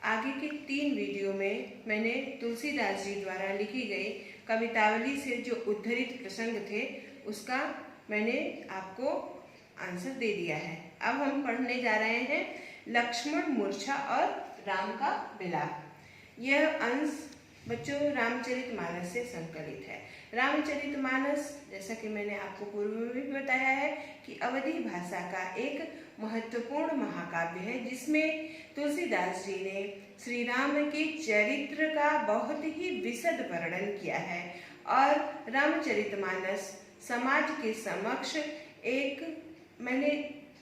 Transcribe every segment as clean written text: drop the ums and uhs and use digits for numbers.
आगे के 3 वीडियो में मैंने तुलसीदास जी द्वारा लिखी गई कवितावली से जो उद्धृत प्रसंग थे उसका मैंने आपको आंसर दे दिया है। अब हम पढ़ने जा रहे हैं लक्ष्मण मूर्छा और राम का विलाप। यह अंश बच्चों रामचरितमानस से संकलित है। रामचरितमानस, जैसा कि मैंने आपको पूर्व में भी बताया है, कि अवधी भाषा का एक महत्वपूर्ण महाकाव्य है, जिसमें तुलसीदास जी ने श्री राम के चरित्र का बहुत ही विशद वर्णन किया है। और रामचरितमानस समाज के समक्ष एक, मैंने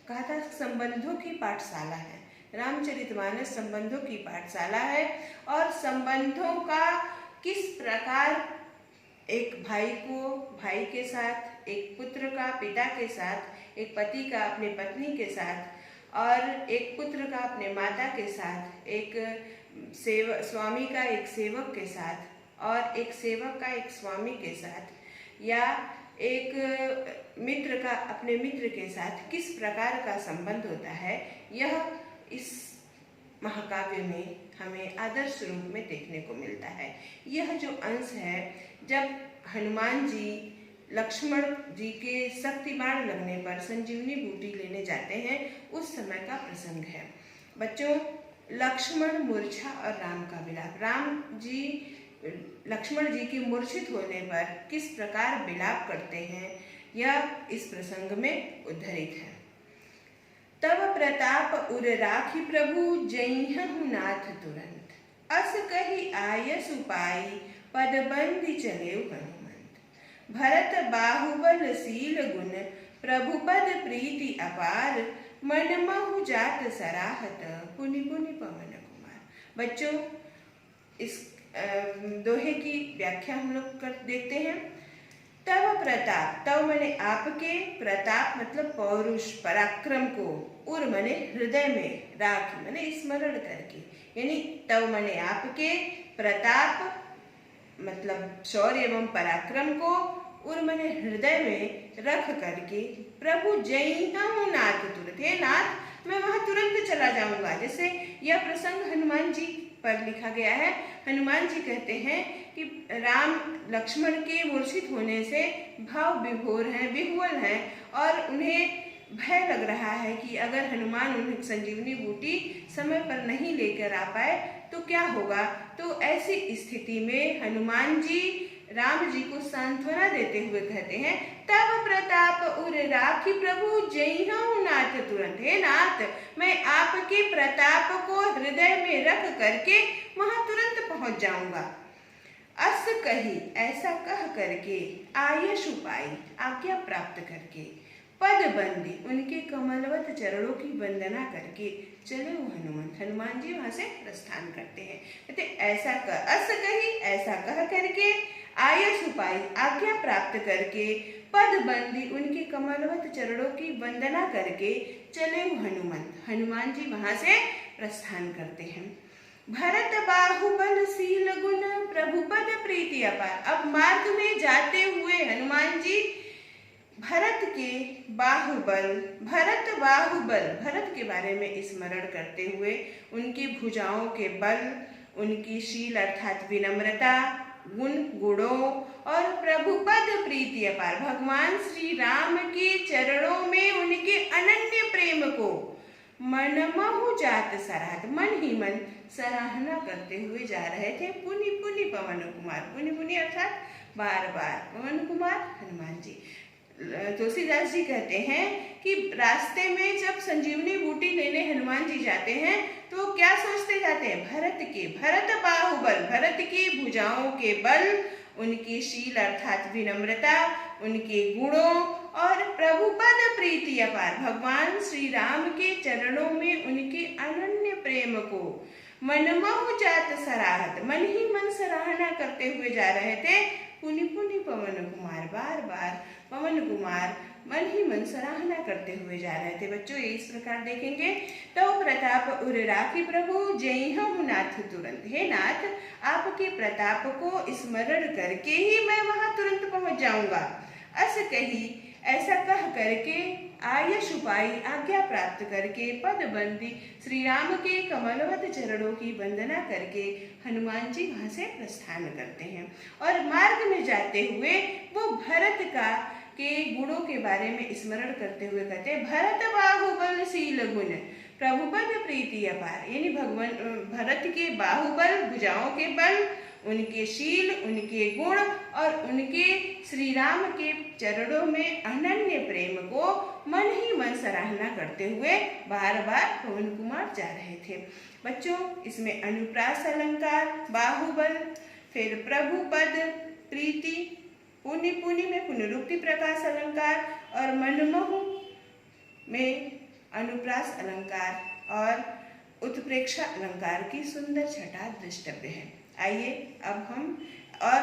कहा था, संबंधों की पाठशाला है। रामचरितमानस संबंधों की पाठशाला है और संबंधों का किस प्रकार एक भाई को भाई के साथ, एक पुत्र का पिता के साथ, एक पति का अपने पत्नी के साथ और एक पुत्र का अपने माता के साथ, एक स्वामी का एक सेवक के साथ और एक सेवक का एक स्वामी के साथ, या एक मित्र का अपने मित्र के साथ किस प्रकार का संबंध होता है, यह इस महाकाव्य में हमें आदर्श रूप में देखने को मिलता है। यह जो अंश है, जब हनुमान जी लक्ष्मण जी के शक्ति बाण लगने पर संजीवनी बूटी लेने जाते हैं, उस समय का प्रसंग है। बच्चों, लक्ष्मण मूर्छा और राम का विलाप। राम जी लक्ष्मण जी के मूर्छित होने पर किस प्रकार विलाप करते हैं, यह इस प्रसंग में उद्धृत है। तब प्रताप उर राखी प्रभु जइहु नाथ तुरंत, अस कही आयस उपाई पद बंदी चले हनुमंत। भरत बाहुबल शील गुण प्रभु पद प्रीति अपार, मन महु जात सराहत पुनि पुनि पवन कुमार। बच्चों, इस दोहे की व्याख्या हम लोग कर देखते हैं। तब प्रताप, तब मैंने आपके, प्रताप मतलब पौरुष पराक्रम को, उर मैंने हृदय में, राख मैंने स्मरण करके, यानी तब मैंने आपके प्रताप मतलब शौर्य एवं पराक्रम को, उर मैंने हृदय में रख करके, प्रभु जइहु नाथ तुरंत, हे नाथ मैं वहां तुरंत चला जाऊंगा। जैसे यह प्रसंग हनुमान जी पर लिखा गया है। हनुमान जी कहते हैं कि राम लक्ष्मण के मूर्छित होने से भाव विभोर हैं, विह्वल हैं और उन्हें भय लग रहा है कि अगर हनुमान उन्हें संजीवनी बूटी समय पर नहीं लेकर आ पाए तो क्या होगा। तो ऐसी स्थिति में हनुमान जी राम जी को सांत्वना देते हुए कहते हैं, तब प्रताप उर राखी प्रभु जइहु नाथ तुरंत, हे नाथ मैं आपके प्रताप को हृदय में रख करके वहां तुरंत पहुंच जाऊंगा। अस कही, ऐसा कह करके, आयश उपाई आज्ञा प्राप्त करके, पद बंदी उनके कमलवत चरणों की वंदना करके चले वो हनुमंत, हनुमान जी वहां से प्रस्थान करते हैं। कहते ऐसा कर, अस कही ऐसा कह करके, आयस उपाई आज्ञा प्राप्त करके, पद बंदी उनके कमलवत चरणों की वंदना करके चले वो हनुमंत, हनुमान जी वहां से प्रस्थान करते हैं। भरत बाहुबल शील गुण प्रभु पद प्रीति अपार। अब मार्ग में जाते हुए हनुमान जी भरत के बाहुबल, भरत के बारे में स्मरण करते हुए उनकी भुजाओं के बल, उनकी शील अर्थात विनम्रता, गुणों और प्रभु पद प्रीति अपार, भगवान श्री राम के चरणों में उनके अनन्य प्रेम को मन महु जात सराहत, मन ही मन सराहना करते हुए जा रहे थे। पुनि पुनि पवन कुमार, पुनि पुनि अर्थात बार बार, पवन कुमार हनुमान जी। तुलसीदास जी कहते हैं कि रास्ते में जब संजीवनी बूटी लेने हनुमान जी जाते हैं तो क्या सोचते जाते हैं, भरत बाहुबल, भरत की भुजाओं के बल, उनकी शील अर्थात विनम्रता, उनके गुणों और प्रभु पद प्रीति अपार, भगवान श्री राम के चरणों में उनके अनन्य प्रेम को मन महु जात सराहत, मन ही मन सराहना करते हुए जा रहे थे। पुनि पुनि पवन कुमार, बार बार पवन कुमार मन ही मन सराहना करते हुए जा रहे थे। बच्चों, ये इस प्रकार देखेंगे। तो प्रताप उर राखी प्रभु जइहु नाथ तुरंत, हे नाथ आपके प्रताप को स्मरण करके ही मैं वहां तुरंत पहुंच जाऊंगा। अस कही ऐसा कह करके आयश उपाई आज्ञा प्राप्त करके पद बंदी श्री राम के कमलवत चरणों की वंदना करके हनुमान जी वहां से प्रस्थान करते हैं। और मार्ग में जाते हुए वो भरत के गुणों के बारे में स्मरण करते हुए कहते हैं, भरत बाहुबल शील गुण प्रभुपद प्रीति अपार। यानी भगवान भरत के बाहुबल, भुजाओं के बल, उनके शील, उनके गुण और उनके श्री राम के चरणों में अनन्य प्रेम को मन ही मन सराहना करते हुए बार बार पवन कुमार जा रहे थे। बच्चों, इसमें अनुप्रास अलंकार, बाहुबल, फिर प्रभुपद, प्रीति, पुनि पुनि में पुनरुक्ति प्रकाश अलंकार और मनमोह में अनुप्रास अलंकार और उत्प्रेक्षा अलंकार की सुंदर छटा दृष्टव्य है। आइए अब हम और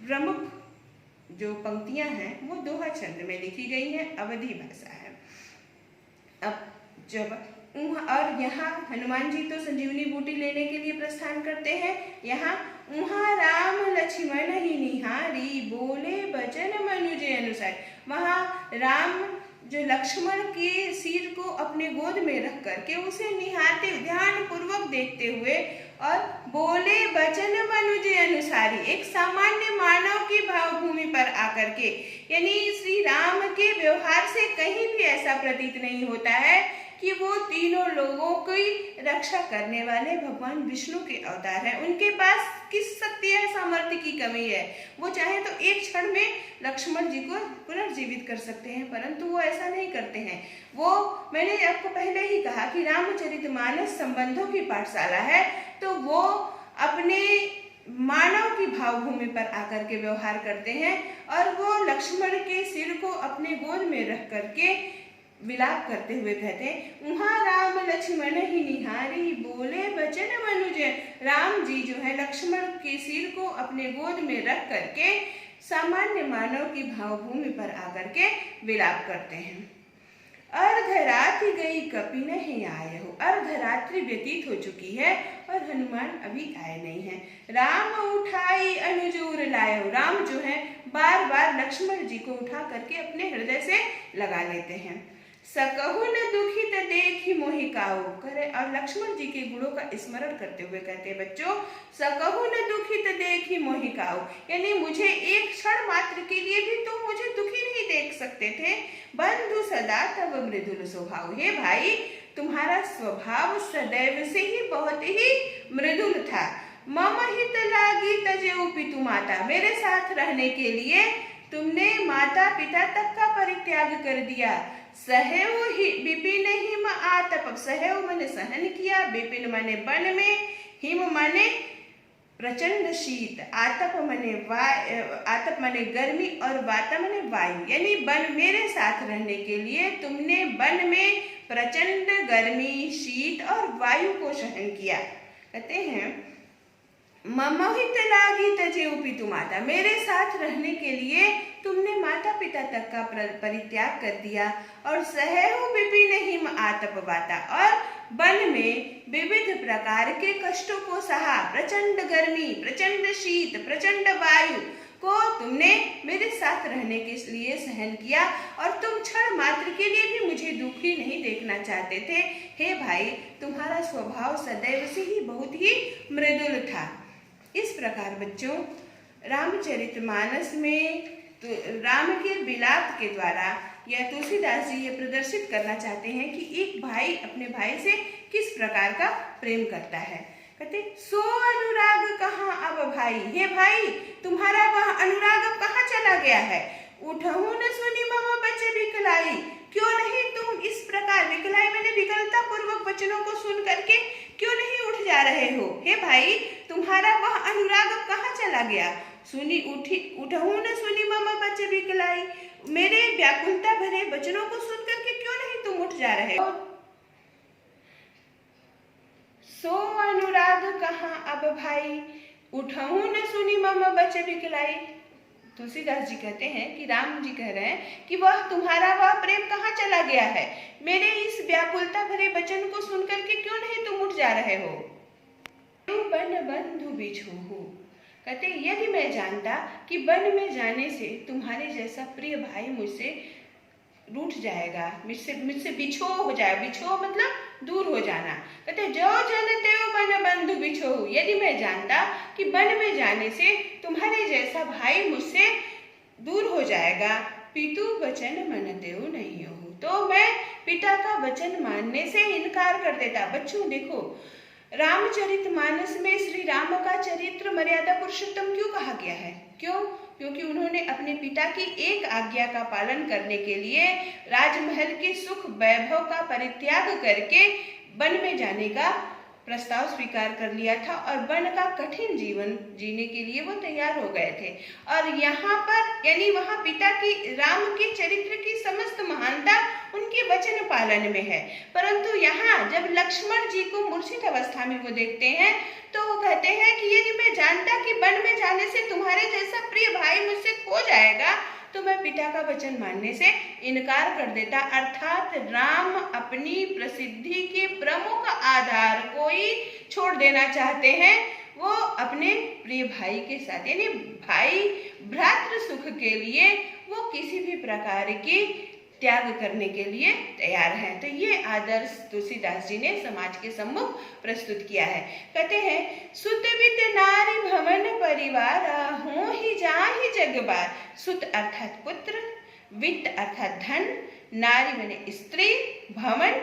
प्रमुख जो पंक्तियां हैं वो दोहा छंद में लिखी गई हैं, अवधी भाषा है। अब जब और यहाँ हनुमान जी तो संजीवनी बूटी लेने के लिए प्रस्थान करते हैं। यहाँ उहाँ राम लक्ष्मण ही निहारी बोले बचन मनुजे अनुसार। वहाँ राम जो लक्ष्मण के सिर को अपने गोद में रख करके उसे निहारते ध्यान पूर्वक देखते हुए और बोले वचन मनुजे अनुसारी, एक सामान्य मानव की भावभूमि पर आकर के, यानी श्री राम के व्यवहार से कहीं भी ऐसा प्रतीत नहीं होता है कि वो तीनों लोगों की रक्षा करने वाले भगवान विष्णु के अवतार हैं। उनके पास किस शक्ति या सामर्थ्य की कमी है। वो चाहे तो एक क्षण में लक्ष्मण जी को पुनर्जीवित कर सकते हैं, परंतु वो ऐसा नहीं करते हैं। वो, मैंने आपको पहले ही कहा कि रामचरितमानस संबंधों की पाठशाला है, तो वो अपने मानव की भावभूमि पर आकर के व्यवहार करते हैं और वो लक्ष्मण के सिर को अपने गोद में रख करके विलाप करते हुए कहते हैं, उहाँ राम लक्ष्मण ही निहारी बोले वचन मनुजे। राम जी जो है लक्ष्मण के सिर को अपने गोद में रख करके सामान्य मानव की भावभूमि पर आकर के विलाप करते हैं। अर्धरात्रि गई कपि नहीं आए हो। अर्धरात्रि व्यतीत हो चुकी है और हनुमान अभी आए नहीं हैं। राम उठाई अनुजूर लायो। राम जो है बार बार लक्ष्मण जी को उठा करके अपने हृदय से लगा लेते हैं। सकहु न दुखित देखि मोहि काऊ करे। और लक्ष्मण जी के गुणों का स्मरण करते हुए कहते हैं, बच्चों, सकहु न दुखित देखि मोहि काऊ, यानी मुझे एक क्षण मात्र के लिए भी तुम मुझे दुखी नहीं देख सकते थे। बंधु सदा तब मृदुल स्वभाव। हे भाई, तुम्हारा स्वभाव सदैव से ही बहुत ही मृदुल था। मम हित लागी तजेउ पितु माता। मेरे साथ रहने के लिए तुमने माता पिता तक का परित्याग कर दिया। सहेव विपिन हिम आतप। सहेव माने सहन किया, विपिन माने वन में, हिम माने प्रचंड शीत, आतप माने गर्मी और वाता माने वायु। यानी वन, मेरे साथ रहने के लिए तुमने वन में प्रचंड गर्मी, शीत और वायु को सहन किया। कहते हैं, ममहित लागी तजेउ पितु माता। मेरे साथ रहने के लिए तुमने माता पिता तक का परित्याग कर दिया। और सहेहु विपिन हिम आतप वाता। और वन में विविध प्रकार के कष्टों को सहा। प्रचंड गर्मी, प्रचंड शीत, प्रचंड वायु को तुमने मेरे साथ रहने के लिए सहन किया और तुम क्षण मात्र के लिए भी मुझे दुखी नहीं देखना चाहते थे। हे भाई, तुम्हारा स्वभाव सदैव से ही बहुत ही मृदुल था। इस प्रकार बच्चों, रामचरितमानस में तो राम के विलाप के द्वारा या तुलसीदास जी ये प्रदर्शित करना चाहते हैं कि एक भाई अपने भाई से किस प्रकार का प्रेम करता है। कहते, सो अनुराग कहाँ अब भाई। हे भाई, तुम्हारा वह अनुराग अब कहाँ चला गया है। उठहु न सुनी मम बचे विकलाई। क्यों नहीं तुम इस प्रकार, विकलाई मैंने विकलता पूर्वक वचनों को सुन करके क्यों नहीं उठ जा रहे हो। हे भाई, तुम्हारा वह अनुराग अब कहाँ चला गया। उठहु न सुनी मम बचे विकलाई। मेरे व्याकुलता भरे वचनों को सुन करके क्यों नहीं तुम उठ जा रहे हो। सो अनुराग कहाँ अब भाई, उठहु न सुनी मम बचे विकलाई। तुलसीदास जी कहते हैं कि राम जी कह रहे हैं कि वह तुम्हारा वह प्रेम कहाँ चला गया है। मेरे इस व्याकुलता भरे वचन को सुन करके क्यों नहीं तुम उठ जा रहे हो। बन बंधु बिछुहु। कहते, यदि मैं जानता कि वन में जाने से तुम्हारे जैसा प्रिय भाई मुझसे रूठ जाएगा, मुझसे बिछो हो जाए। बिछो मतलब दूर हो जाना। कहते जो जन त्यों बन बंधु बिछो, यदि मैं जानता कि वन में जाने से तुम्हारे जैसा भाई मुझसे दूर हो जाएगा, पितु वचन मन त्यों नहीं हो, तो मैं पिता का वचन मानने से इनकार कर देता। बच्चों देखो, रामचरितमानस में श्री राम का चरित्र मर्यादा पुरुषोत्तम क्यों कहा गया है? क्यों? क्योंकि उन्होंने अपने पिता की एक आज्ञा का पालन करने के लिए राजमहल के सुख वैभव का परित्याग करके वन में जाने का प्रस्ताव स्वीकार कर लिया था और वन का कठिन जीवन जीने के लिए वो तैयार हो गए थे। और यहाँ पर यानी वहाँ पिता की, राम के चरित्र की समस्त महानता उनके वचन पालन में है। परंतु यहाँ जब लक्ष्मण जी को मूर्छित अवस्था में वो देखते हैं तो वो कहते हैं कि यदि मैं जानता कि वन में जाने से तुम्हारे जैसा प्रिय भाई मुझसे खो जाएगा, तो मैं पिता का वचन मानने से इनकार कर देता। अर्थात राम अपनी प्रसिद्धि के प्रमुख आधार को ही छोड़ देना चाहते हैं। वो अपने प्रिय भाई के साथ, यानी भाई भ्रातृ सुख के लिए वो किसी भी प्रकार की त्याग करने के लिए तैयार हैं। तो ये आदर्श तुलसीदास जी ने समाज के सम्मुख प्रस्तुत किया है। कहते हैं, सुत वित नारी भवन परिवार, हो ही जाहि जग बार। सुत अर्थात पुत्र, वित्त अर्थात धन, नारी माने स्त्री, भवन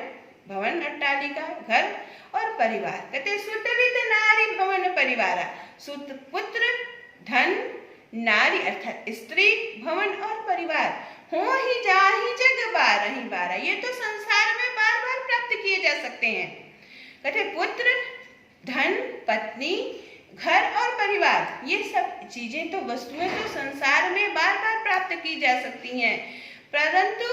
भवन अट्टालिका घर, और परिवार। कहते सुत वित नारी भवन परिवार, सुत पुत्र, धन, नारी अर्थात स्त्री, भवन और परिवार, हो ही जाहि जग बार ही बारा। ये तो संसार में बार बार प्राप्त किए जा सकते हैं। कहते पुत्र, धन, पत्नी, घर और परिवार, ये सब चीजें तो वस्तुएं तो संसार में बार बार प्राप्त की जा सकती हैं। परंतु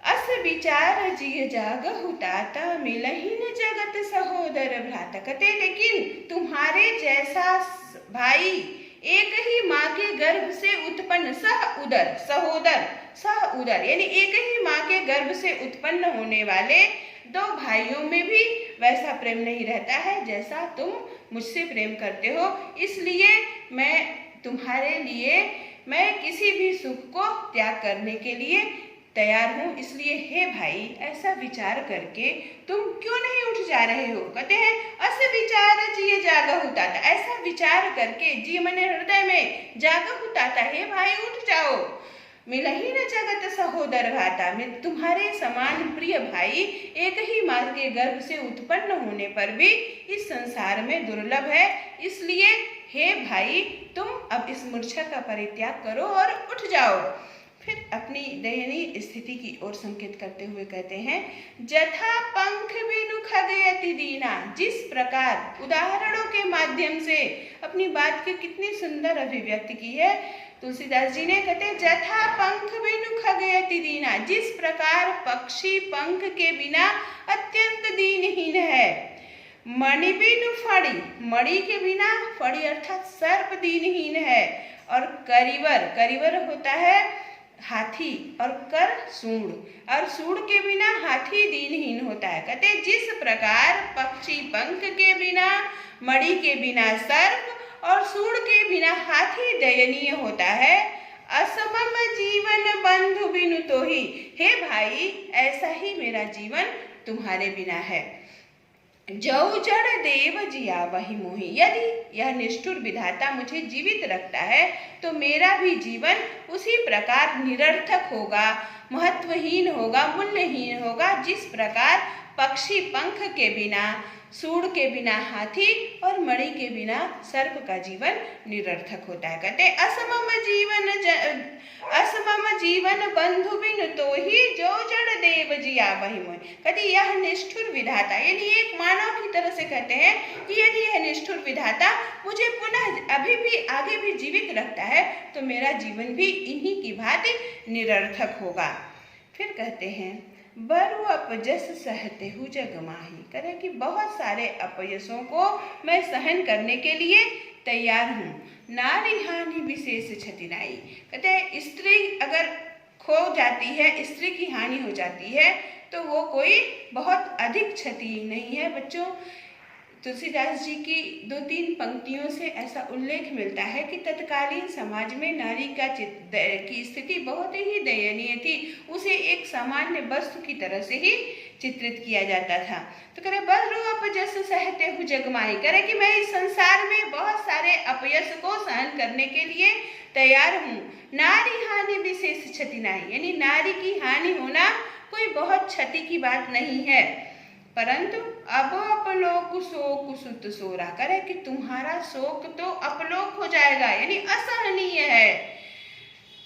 अस विचार जिय जागहु ताता, मिलहि न जगत सहोदर भ्राता। कहते लेकिन तुम्हारे जैसा भाई एक ही माँ के गर्भ से उत्पन्न, सह उदर, सहोदर, सह उदर यानी एक ही माँ के गर्भ से उत्पन्न होने वाले दो भाइयों में भी वैसा प्रेम नहीं रहता है जैसा तुम मुझसे प्रेम करते हो। इसलिए मैं तुम्हारे लिए, मैं किसी भी सुख को त्याग करने के लिए तैयार हूँ। इसलिए हे भाई, ऐसा विचार करके तुम क्यों नहीं उठ जा रहे हो? कहते हैं अस विचार जिय जागहु ताता, ऐसा विचार करके, जी मने हृदय में, जागहु ताता, हे भाई उठ जाओ। मिलहि न जगत सहोदर भ्राता, मैं तुम्हारे समान प्रिय भाई एक ही माँ के गर्भ से उत्पन्न होने पर भी इस संसार में दुर्लभ है। इसलिए हे भाई, तुम अब इस मूर्छा का परित्याग करो और उठ जाओ। फिर अपनी दयनीय स्थिति की ओर संकेत करते हुए कहते हैं, जथा पंख बिनु खगयति दीना। जिस प्रकार उदाहरणों के माध्यम से अपनी बात की कितनी सुंदर अभिव्यक्ति की है तुलसीदास जी ने। कहते जथा पंख बिनु खगयति दीना, जिस प्रकार पक्षी पंख के बिना अत्यंत दीनहीन है। मणि बिनु फड़ी, मणि के बिना, फड़ी अर्थात सर्प दीनहीन है। और करिवर, करिवर होता है हाथी, और कर सूंड, और सूंड के बिना हाथी दीनहीन होता है। कहते जिस प्रकार पक्षी पंख के बिना, मणि के बिना सर्प और सूंड के बिना हाथी दयनीय होता है, असमम जीवन बंधु बिनु तोहि। हे भाई, ऐसा ही मेरा जीवन तुम्हारे बिना है। जौ जड़ देव जिया वही मोहि, यदि यह निष्ठुर विधाता मुझे जीवित रखता है तो मेरा भी जीवन उसी प्रकार निरर्थक होगा, महत्वहीन होगा, मूल्यहीन होगा, जिस प्रकार पक्षी पंख के बिना, सूंड के बिना हाथी और मणि के बिना सर्प का जीवन निरर्थक होता है। कहते असमम जीवन बंधु बिनु तोहि, जो जड़ देव जिया वही मोहि। कहते यह निष्ठुर विधाता, यानी एक मानव की तरह से कहते हैं कि यदि यह निष्ठुर विधाता मुझे पुनः अभी भी आगे भी जीवित रखता है तो मेरा जीवन भी इन्हीं की भांति निरर्थक होगा। फिर कहते हैं, बरु अपजस सहते हु जग माही। कहते कि बहुत सारे अपयसों को मैं सहन करने के लिए तैयार हूँ। नारी हानि विशेष क्षति नाई। कहते हैं स्त्री अगर खो जाती है, स्त्री की हानि हो जाती है तो वो कोई बहुत अधिक क्षति नहीं है। बच्चों, तुलसीदास जी की 2-3 पंक्तियों से ऐसा उल्लेख मिलता है कि तत्कालीन समाज में नारी की स्थिति बहुत ही दयनीय थी। उसे एक सामान्य वस्तु की तरह से ही चित्रित किया जाता था। तो कह रहे बरु अपजस सहते हु जगमाई, कह रहे कि मैं इस संसार में बहुत सारे अपयश को सहन करने के लिए तैयार हूँ। नारी हानि विशेष क्षति नहीं, यानी नारी की हानि होना कोई बहुत क्षति की बात नहीं है, परंतु अब अपलोक शोक सुत सोरा, करे कि तुम्हारा शोक तो अपलोक हो जाएगा, यानी असहनीय है।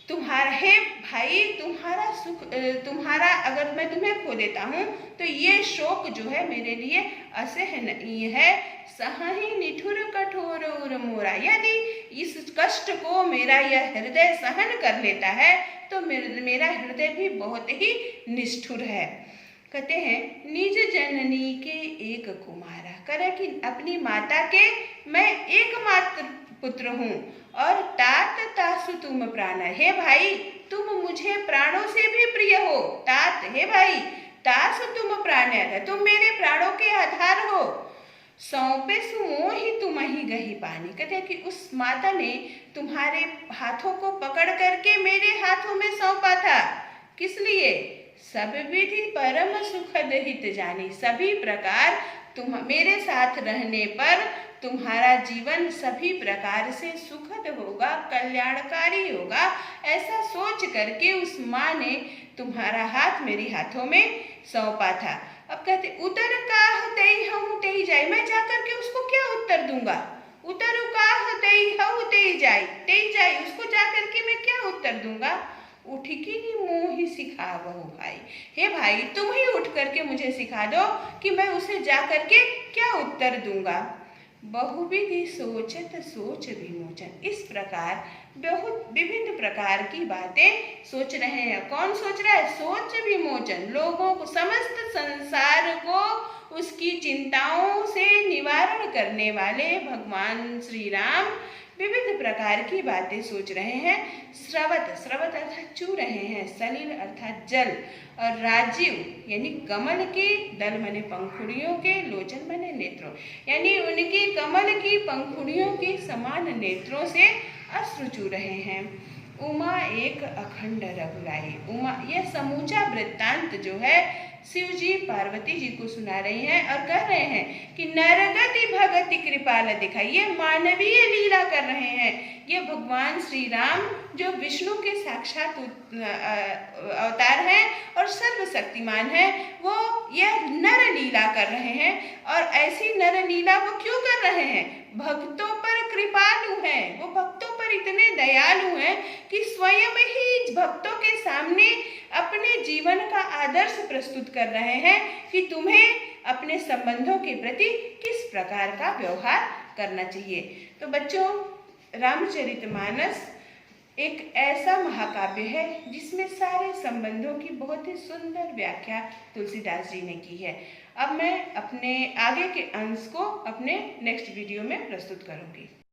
तुम्हारा हे भाई, तुम्हारा सुख, तुम्हारा अगर मैं तुम्हें खो देता हूँ तो ये शोक जो है मेरे लिए असहनीय है। सहहि निठुर कठोर उर मोरा, यदि इस कष्ट को मेरा यह हृदय सहन कर लेता है तो मेरा हृदय भी बहुत ही निष्ठुर है। कहते हैं निज जननी के एक कुमारा, करे कि अपनी माता के मैं एकमात्र पुत्र हूँ। और तात तासु तुम प्राण, हे भाई तुम मुझे प्राणों से भी प्रिय हो। तात, हे भाई, तासु तुम प्राण, तुम मेरे प्राणों के आधार हो। सौंपे सुमोहि तुम ही गही पानी, कहते हैं कि उस माता ने तुम्हारे हाथों को पकड़ करके मेरे हाथों में सौंपा था। किस लिए? सब विधि परम सुखद हित जानी, सभी प्रकार तुम मेरे साथ रहने पर तुम्हारा जीवन सभी प्रकार से सुखद होगा, कल्याणकारी होगा, ऐसा सोच करके उस माँ ने तुम्हारा हाथ मेरे हाथों में सौंपा था। अब कहते उतर काह तेई हूँ तेई जाई, मैं जाकर के उसको क्या उत्तर दूंगा? उतर काह तेई हूँ तेई जाई, उसको जाकर के मैं क्या उत्तर दूंगा? उठकी मोहि सिखावहु भाई, हे भाई तुम ही उठ करके मुझे सिखा दो कि मैं उसे जा करके क्या उत्तर दूंगा। बहुविधि सोचत सोच विमोचन, इस प्रकार बहुत विभिन्न प्रकार की बातें सोच रहे हैं। कौन सोच रहा है? सोच विमोचन, लोगों को, समस्त संसार को उसकी चिंताओं से निवारण करने वाले भगवान श्री राम विविध प्रकार की बातें सोच रहे हैं। स्रवत, स्रवत अर्थात चू रहे हैं, सलिल अर्थात जल, और राजीव यानी कमल की, दल मने पंखुड़ियों के, लोचन मने नेत्रों, यानी उनकी कमल की पंखुड़ियों के समान नेत्रों से अश्रु चू रहे हैं। उमा एक अखंड रघुराई, उमा, यह समूचा वृत्तांत जो है शिव जी पार्वती जी को सुना रही हैं और कह रहे हैं कि नरगति भगति कृपाल दिखाई, ये मानवीय लीला कर रहे हैं। ये भगवान श्री राम जो विष्णु के साक्षात अवतार हैं और सर्वशक्तिमान हैं, वो यह नर लीला कर रहे हैं। और ऐसी नर लीला वो क्यों कर रहे हैं? भक्तों पर कृपालु हैं, वो भक्तों पर इतने दयालु हैं कि स्वयं ही भक्तों के सामने अपने जीवन का आदर्श प्रस्तुत कर रहे हैं कि तुम्हें अपने संबंधों के प्रति किस प्रकार का व्यवहार करना चाहिए। तो बच्चों, रामचरितमानस एक ऐसा महाकाव्य है जिसमें सारे संबंधों की बहुत ही सुंदर व्याख्या तुलसीदास जी ने की है। अब मैं अपने आगे के अंश को अपने नेक्स्ट वीडियो में प्रस्तुत करूंगी।